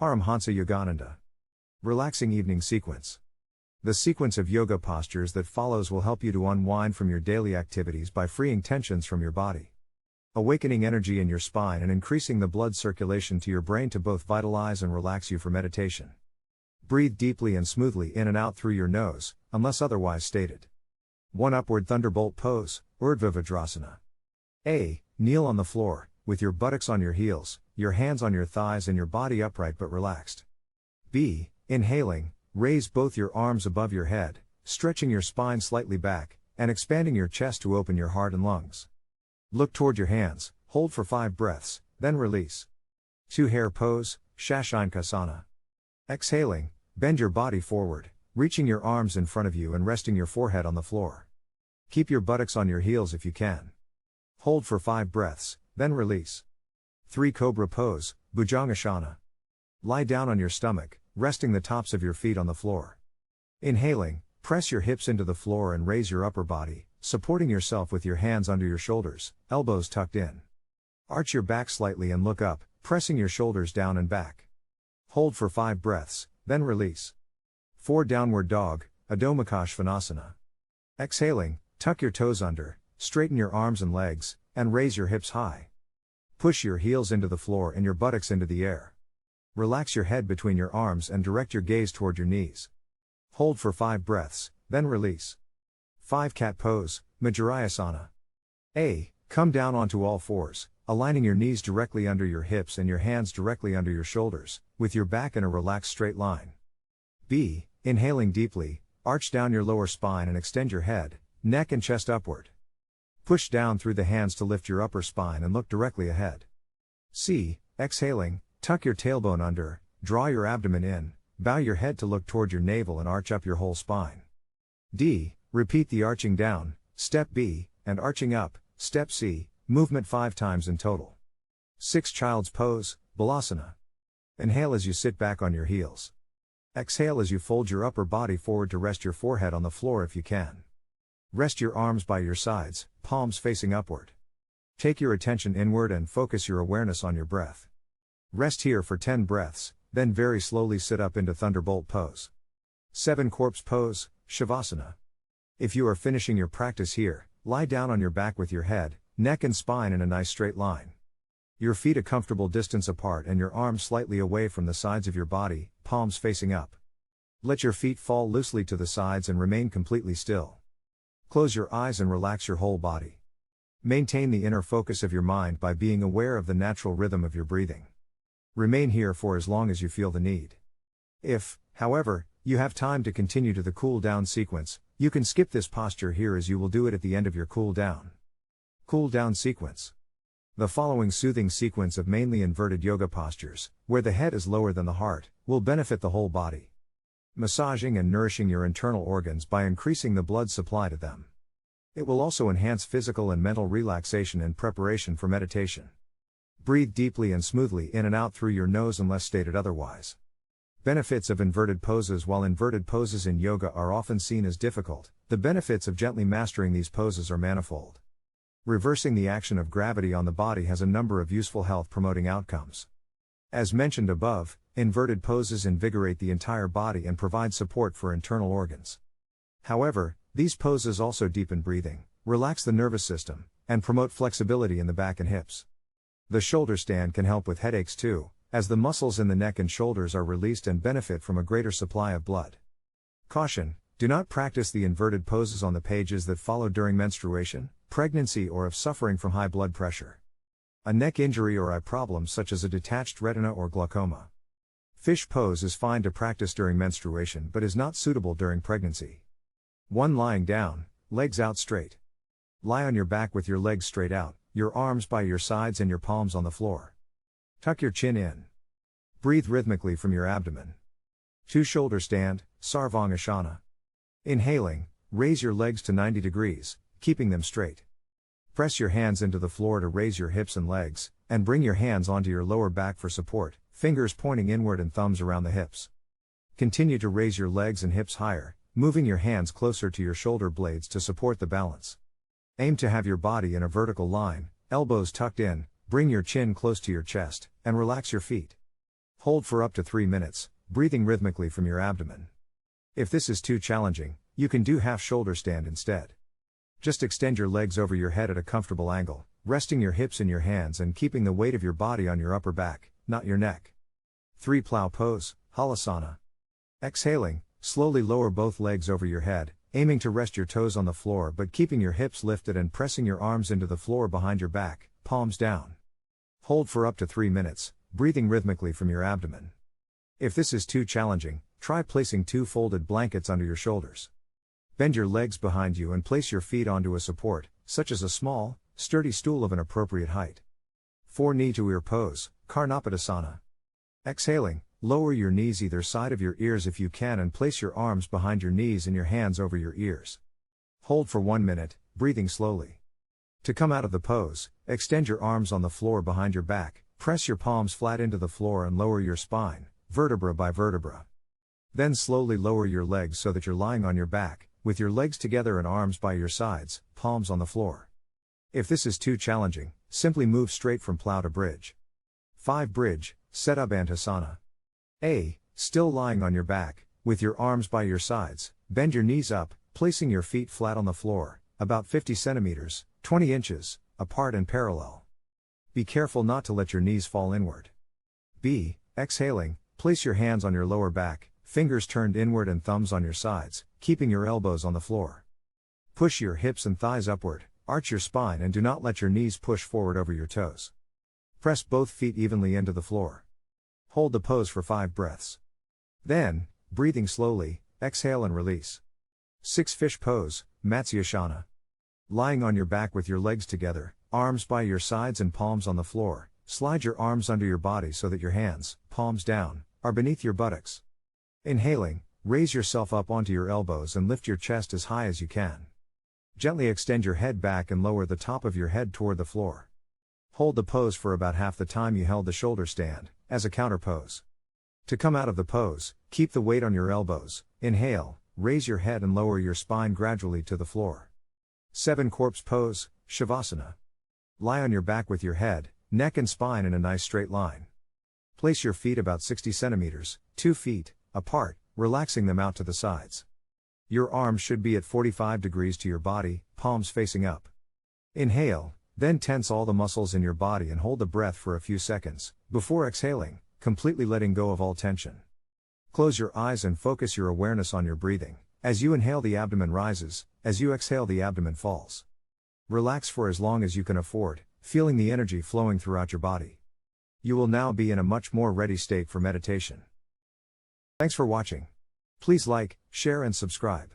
Paramhansa Yogananda. Relaxing evening sequence. The sequence of yoga postures that follows will help you to unwind from your daily activities by freeing tensions from your body, awakening energy in your spine and increasing the blood circulation to your brain to both vitalize and relax you for meditation. Breathe deeply and smoothly in and out through your nose, unless otherwise stated. 1. Upward Thunderbolt pose, Urdhva Vajrasana. A. Kneel on the floor, with your buttocks on your heels, your hands on your thighs and your body upright but relaxed. B. Inhaling, raise both your arms above your head, stretching your spine slightly back, and expanding your chest to open your heart and lungs. Look toward your hands, hold for 5 breaths, then release. 2. Hare pose, Shashankasana. Exhaling, bend your body forward, reaching your arms in front of you and resting your forehead on the floor. Keep your buttocks on your heels if you can. Hold for 5 breaths, then release. 3. Cobra pose, Vajrasana. Lie down on your stomach, resting the tops of your feet on the floor. Inhaling, press your hips into the floor and raise your upper body, supporting yourself with your hands under your shoulders, elbows tucked in. Arch your back slightly and look up, pressing your shoulders down and back. Hold for 5 breaths, then release. 4. Downward dog, Adho Mukha Svanasana. Exhaling, tuck your toes under, straighten your arms and legs, and raise your hips high. Push your heels into the floor and your buttocks into the air. Relax your head between your arms and direct your gaze toward your knees. Hold for 5 breaths, then release. 5. Cat pose, Vajrasana. A. Come down onto all fours, aligning your knees directly under your hips and your hands directly under your shoulders, with your back in a relaxed straight line. B. Inhaling deeply, arch down your lower spine and extend your head, neck and chest upward. Push down through the hands to lift your upper spine and look directly ahead. C. Exhaling, tuck your tailbone under, draw your abdomen in, bow your head to look toward your navel and arch up your whole spine. D. Repeat the arching down, step B, and arching up, step C, movement 5 times in total. 6. Child's pose, Balasana. Inhale as you sit back on your heels. Exhale as you fold your upper body forward to rest your forehead on the floor if you can. Rest your arms by your sides, palms facing upward. Take your attention inward and focus your awareness on your breath. Rest here for 10 breaths, then very slowly sit up into Thunderbolt pose. 7. Corpse pose, Shavasana. If you are finishing your practice here, lie down on your back with your head, neck and spine in a nice straight line. Your feet a comfortable distance apart and your arms slightly away from the sides of your body, palms facing up. Let your feet fall loosely to the sides and remain completely still. Close your eyes and relax your whole body. Maintain the inner focus of your mind by being aware of the natural rhythm of your breathing. Remain here for as long as you feel the need. If, however, you have time to continue to the cool down sequence, you can skip this posture here as you will do it at the end of your cool down. Cool down sequence. The following soothing sequence of mainly inverted yoga postures, where the head is lower than the heart, will benefit the whole body. Massaging and nourishing your internal organs by increasing the blood supply to them. It will also enhance physical and mental relaxation in preparation for meditation. Breathe deeply and smoothly in and out through your nose unless stated otherwise. Benefits of inverted poses. While inverted poses in yoga are often seen as difficult, the benefits of gently mastering these poses are manifold. Reversing the action of gravity on the body has a number of useful health-promoting outcomes. As mentioned above, inverted poses invigorate the entire body and provide support for internal organs. However, these poses also deepen breathing, relax the nervous system, and promote flexibility in the back and hips. The shoulder stand can help with headaches too, as the muscles in the neck and shoulders are released and benefit from a greater supply of blood. Caution: do not practice the inverted poses on the pages that follow during menstruation, pregnancy or if suffering from high blood pressure, a neck injury or eye problems such as a detached retina or glaucoma. Fish pose is fine to practice during menstruation but is not suitable during pregnancy. 1. Lying down, legs out straight. Lie on your back with your legs straight out, your arms by your sides and your palms on the floor. Tuck your chin in. Breathe rhythmically from your abdomen. 2. Shoulder stand, Sarvangasana. Inhaling, raise your legs to 90 degrees, keeping them straight. Press your hands into the floor to raise your hips and legs, and bring your hands onto your lower back for support, fingers pointing inward and thumbs around the hips. Continue to raise your legs and hips higher, moving your hands closer to your shoulder blades to support the balance. Aim to have your body in a vertical line, elbows tucked in, bring your chin close to your chest, and relax your feet. Hold for up to 3 minutes, breathing rhythmically from your abdomen. If this is too challenging, you can do half shoulder stand instead. Just extend your legs over your head at a comfortable angle, resting your hips in your hands and keeping the weight of your body on your upper back, not your neck. 3 Plow pose, Halasana. Exhaling, slowly lower both legs over your head, aiming to rest your toes on the floor but keeping your hips lifted and pressing your arms into the floor behind your back, palms down. Hold for up to 3 minutes, breathing rhythmically from your abdomen. If this is too challenging, try placing 2 folded blankets under your shoulders. Bend your legs behind you and place your feet onto a support, such as a small, sturdy stool of an appropriate height. 4 Knee to ear pose, Karnapadasana. Exhaling, lower your knees either side of your ears if you can and place your arms behind your knees and your hands over your ears. Hold for 1 minute, breathing slowly. To come out of the pose, extend your arms on the floor behind your back, press your palms flat into the floor and lower your spine, vertebra by vertebra. Then slowly lower your legs so that you're lying on your back, with your legs together and arms by your sides, palms on the floor. If this is too challenging, simply move straight from plow to bridge. 5 Bridge, Setabandhasana. A. Still lying on your back, with your arms by your sides, bend your knees up, placing your feet flat on the floor, about 50 centimeters, 20 inches, apart and parallel. Be careful not to let your knees fall inward. B. Exhaling, place your hands on your lower back, fingers turned inward and thumbs on your sides, keeping your elbows on the floor. Push your hips and thighs upward, arch your spine and do not let your knees push forward over your toes. Press both feet evenly into the floor. Hold the pose for 5 breaths. Then, breathing slowly, exhale and release. 6 Fish pose, Matsyasana. Lying on your back with your legs together, arms by your sides and palms on the floor, slide your arms under your body so that your hands, palms down, are beneath your buttocks. Inhaling, raise yourself up onto your elbows and lift your chest as high as you can. Gently extend your head back and lower the top of your head toward the floor. Hold the pose for about half the time you held the shoulder stand, as a counter pose. To come out of the pose, keep the weight on your elbows, inhale, raise your head and lower your spine gradually to the floor. 7 Corpse pose, Shavasana. Lie on your back with your head, neck and spine in a nice straight line. Place your feet about 60 centimeters, 2 feet, apart, relaxing them out to the sides. Your arms should be at 45 degrees to your body, palms facing up. Inhale, then tense all the muscles in your body and hold the breath for a few seconds, before exhaling, completely letting go of all tension. Close your eyes and focus your awareness on your breathing. As you inhale, the abdomen rises, as you exhale, the abdomen falls. Relax for as long as you can afford, feeling the energy flowing throughout your body. You will now be in a much more ready state for meditation. Thanks for watching. Please like, share and subscribe.